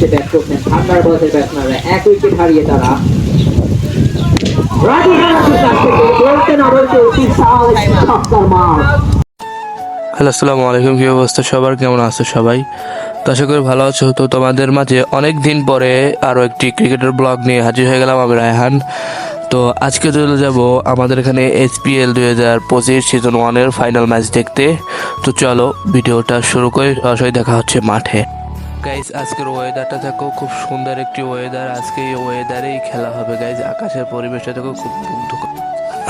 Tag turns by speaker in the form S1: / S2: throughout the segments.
S1: এসে ব্যাট করছেন থান্ডারবার্ডসের ব্যাটসম্যানরা। 1 উইকেট হারিয়ে তারা
S2: হ্যালো, আসসালামু আলাইকুম। কি অবস্থা সবার, কেমন আছো সবাই? তো আশা করি ভালো আছো। তো তোমাদের মাঝে অনেক দিন পরে আরও একটি ক্রিকেটের ব্লগ নিয়ে হাজির হয়ে গেলাম আমি রায়হান। তো আজকে চলে যাব আমাদের এখানে SPL 2025 সিজন 1-এর ফাইনাল ম্যাচ দেখতে। তো চলো ভিডিওটা শুরু করে সরাসরি দেখা হচ্ছে মাঠে। গাইজ, আজকের ওয়েদারটা দেখো, খুব সুন্দর একটি ওয়েদার। আজকে এই ওয়েদারেই খেলা হবে গাইজ। আকাশের পরিবেশটা দেখো, খুব মুগ্ধকর।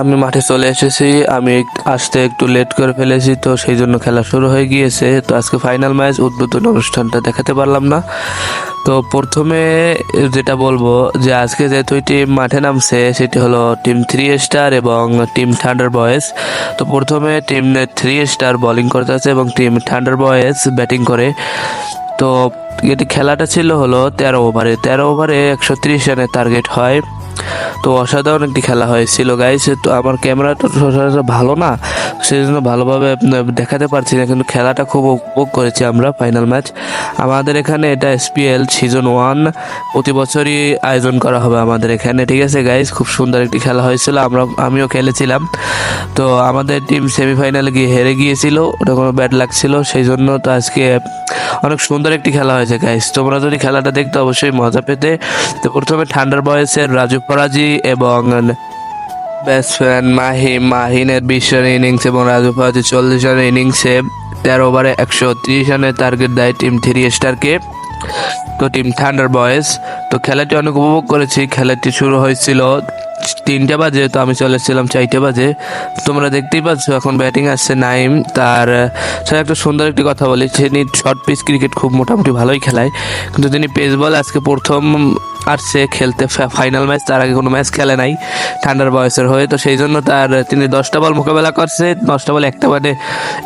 S2: আমি মাঠে চলে এসেছি। আমি আসতে একটু লেট করে ফেলেছি, তো সেই জন্য খেলা শুরু হয়ে গিয়েছে। তো আজকে ফাইনাল ম্যাচ, উদ্বোধনী অনুষ্ঠানটা দেখাতে পারলাম না। তো প্রথমে যেটা বলবো যে আজকে যে দুই টিম মাঠে নামছে সেটি হলো টিম 3 স্টার এবং টিম থান্ডার বয়েজ। তো প্রথমে টিম 3 স্টার বোলিং করতেছে এবং টিম থান্ডার বয়েজ ব্যাটিং করে। তো এটি খেলাটা ছিল হলো 13 ওভারে। 13 ওভারে 130 রানের টার্গেট হয়। তো অসাধারণ একটি খেলা হয়েছিল গাইস। তো আমার ক্যামেরাটা সচরাচর ভালো না, সেই জন্য ভালোভাবে দেখাতে পারছি না, কিন্তু খেলাটা খুব উপভোগ করেছি আমরা। ফাইনাল ম্যাচ আমাদের এখানে, এটা SPL সিজন 1 প্রতি বছরই আয়োজন করা হবে আমাদের এখানে, ঠিক আছে গাইস। খুব সুন্দর একটি খেলা হয়েছিল, আমিও খেলেছিলাম। তো আমাদের টিম সেমিফাইনালে গিয়ে হেরে গিয়েছিল, ওটা কোনো ব্যাড লাগছিল, সেই জন্য। তো আজকে অনেক সুন্দর একটি খেলা হয়েছে গাইস। তোমরা যদি খেলাটা দেখতে অবশ্যই মজা পেতে। তো প্রথমে থান্ডার বয়েজের রাজু ফরাজি এবং ব্যাটসম্যান মাহিনের 20 রানের ইনিংস এবং রাজু ফরাজি 40 রানের ইনিংসে 13 ওভারে 130 রানের টার্গেট দেয় টিম 3 স্টারকে, তো টিম থান্ডার বয়েজ। তো খেলাটি অনেক উপভোগ করেছি। খেলাটি শুরু হয়েছিল 3টে বাজে, তো আমি চলে এসেছিলাম 4টে বাজে। তোমরা দেখতেই পাচ্ছ এখন ব্যাটিং আসছে নাইম। তার সাথে একটা সুন্দর একটি কথা বলি, তিনি শর্ট পিচ ক্রিকেট খুব মোটামুটি ভালোই খেলায়, কিন্তু তিনি পেস বল আজকে প্রথম আসছে খেলতে ফাইনাল ম্যাচ। তার আগে কোনো ম্যাচ খেলে নাই থান্ডার বয়েসের হয়ে। তো সেই জন্য তিনি 10টা বল মোকাবেলা করছে। 10টা বল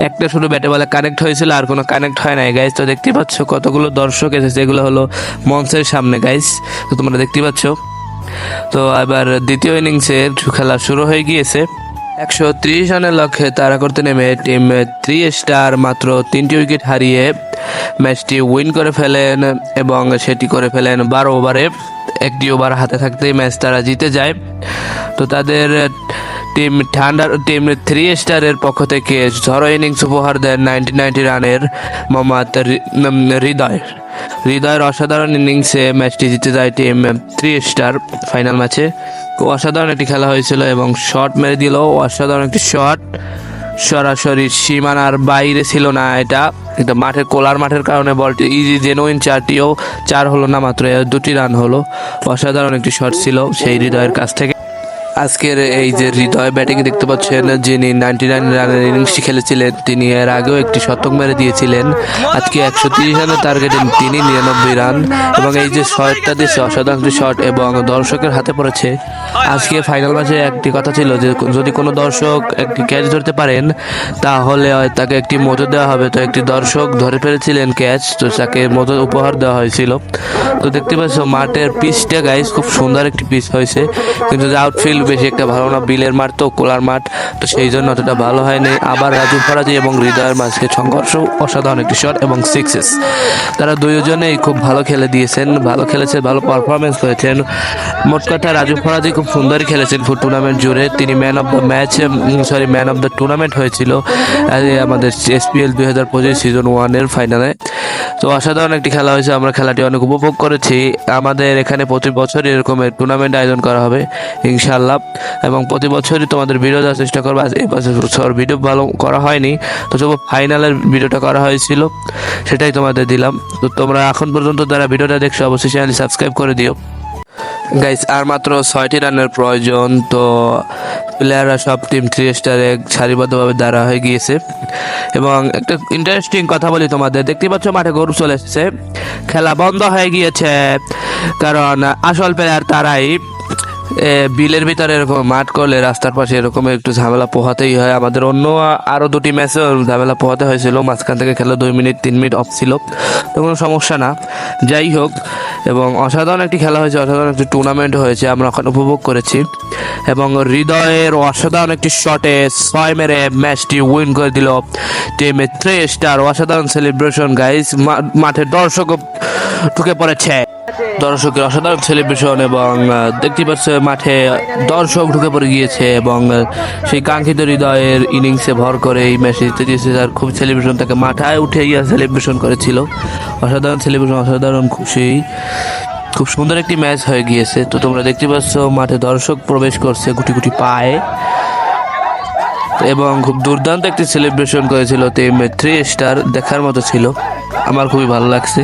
S2: একটা শুধু ব্যাটে বলে কানেক্ট হয়েছিল, আর কোনো কানেক্ট হয় নাই গাইজ। তো দেখতেই পাচ্ছ কতগুলো দর্শক এসেছে, এগুলো হলো মঞ্চের সামনে গাইজ। তো তোমরা দেখতেই পাচ্ছ। তো এবার দ্বিতীয় ইনিংসের খেলা শুরু হয়ে গিয়েছে। 130 রানের লক্ষ্যে তাড়া করতে নেমে টিম 3 স্টার মাত্র 3টি উইকেট হারিয়ে ম্যাচটি উইন করে ফেলেন এবং সেটি করে ফেলেন 12 ওভারে। 1টি ওভার হাতে থাকতেই ম্যাচ তারা জিতে যায়। তো তাদের টিম 3 স্টারের পক্ষ থেকে ঝড়ো ইনিংস উপহার দেন 90 রানের মোহাম্মদ হৃদয়ের অসাধারণ ইনিংসে ম্যাচটি জিতে যায় টিম 3 স্টার ফাইনাল ম্যাচে। অসাধারণ একটি খেলা হয়েছিল এবং শট মেরে দিল, অসাধারণ একটি শট, সরাসরি সীমানার বাইরে ছিল না। এটা কোলার মাঠের কারণে বলটি ইজি জেনুইন 4 হলো না, মাত্র 2টি রান হলো। অসাধারণ একটি শট ছিল সেই হৃদয়ের কাছ থেকে। আজকের এই যে হৃদয় ব্যাটিং দেখতে পাচ্ছেন, যিনি 99 রানের ইনিংসটি খেলেছিলেন, তিনি এর আগেও একটি শতক মেরে দিয়েছিলেন। আজকে 130 রানের টার্গেটে তিনি 99 রান এবং এই যে শটটা দিয়েছে, অসাধারণ একটি শট এবং দর্শকের হাতে পড়েছে। আজকে ফাইনাল ম্যাচে একটি কথা ছিল যে যদি কোনো দর্শক একটি ক্যাচ ধরতে পারেন তাহলে তাকে একটি মজুর দেওয়া হবে। তো একটি দর্শক ধরে ফেলেছিলেন ক্যাচ, তো তাকে মজুর উপহার দেওয়া হয়েছিল। তো দেখতে পাচ্ছ মাঠের পিচটা গাইজ খুব সুন্দর একটি পিচ হয়েছে, কিন্তু আউটফিল্ড বেশি একটা ভালো না। বিলের মাঠ তো, কোলার মাঠ, তো সেই জন্য অতটা ভালো হয়নি। আবার রাজু ফরাজি এবং হৃদয়ের মাঝে সংঘর্ষ, অসাধারণ একটি শট এবং সিক্সেস। তারা দুজনেই খুব ভালো খেলে দিয়েছেন, ভালো খেলেছে, ভালো পারফরমেন্স করেছেন। মোট কথা রাজু ফরাজি খুব সুন্দরই খেলেছেন টুর্নামেন্ট জুড়ে। তিনি ম্যান অফ দ্য টুর্নামেন্ট হয়েছিল আমাদের SPL 2025 সিজন 1-এর ফাইনালে। তো অসাধারণ একটি খেলা হয়েছে, আমরা খেলাটি অনেক উপভোগ করেছি। আমাদের এখানে প্রতি বছর এরকমের টুর্নামেন্ট আয়োজন করা হবে ইনশাআল্লাহ, এবং প্রতি বছরই তোমাদের ভিডিও দেওয়ার চেষ্টা করবো। এবছর ভিডিও ভালো করা হয়নি, তো তবু ফাইনালের ভিডিওটা করা হয়েছিল, সেটাই তোমাদের দিলাম। তো তোমরা এখন পর্যন্ত যারা ভিডিওটা দেখছো অবশ্যই চ্যানেল সাবস্ক্রাইব করে দিও গাইস। আর মাত্র 6টি রানের প্রয়োজন। তো প্লেয়াররা সব টিম 3 স্টারে সারিবদ্ধভাবে দাঁড়া হয়ে গিয়েছে। এবং একটা ইন্টারেস্টিং কথা বলি তোমাদের, দেখতে পাচ্ছ মাঠে গরু চলে এসেছে। খেলা বন্ধ হয়ে গিয়েছে কারণ আসল প্লেয়ার তারাই বিলের ভিতরে এরকম মাঠ করলে রাস্তার পাশে এরকম একটু ঝামেলা পোহাতেই হয়। আমাদের অন্য আরো দুটি ম্যাচে ঝামেলা পোহাতে হয়েছিল, মাঝখান থেকে খেলা 2 মিনিট 3 মিনিট অফ ছিল, তো কোনো সমস্যা না। যাই হোক, এবং অসাধারণ একটি খেলা হয়েছে, অসাধারণ একটি টুর্নামেন্ট হয়েছে, আমরা ওখানে উপভোগ করেছি। এবং হৃদয়ের অসাধারণ একটি শটে 6 মেরে ম্যাচটি উইন করে দিল টিমে 3 স্টার। অসাধারণ সেলিব্রেশন গাইস, মাঠের দর্শকও ঢুকে পড়েছে, দর্শকের অসাধারণ সেলিব্রেশন, এবং দেখতে পাচ্ছে মাঠে দর্শক ঢুকে পড়ে গিয়েছে, এবং সেই কাঙ্ক্ষিত হৃদয়ের ইনিংসে ভর করে এই ম্যাচে জিতে দিয়েছে। তার খুব সেলিব্রেশন, তাকে মাথায় উঠে গিয়ে সেলিব্রেশন করেছিল। অসাধারণ সেলিব্রেশন, অসাধারণ খুশি, খুব সুন্দর একটি ম্যাচ হয়ে গিয়েছে। তো তোমরা দেখতে পাচ্ছ মাঠে দর্শক প্রবেশ করছে গুটি গুটি পায়ে, এবং খুব দুর্দান্ত একটি সেলিব্রেশন করেছিল টিম 3 স্টার, দেখার মতো ছিল, আমার খুবই ভালো লাগছে।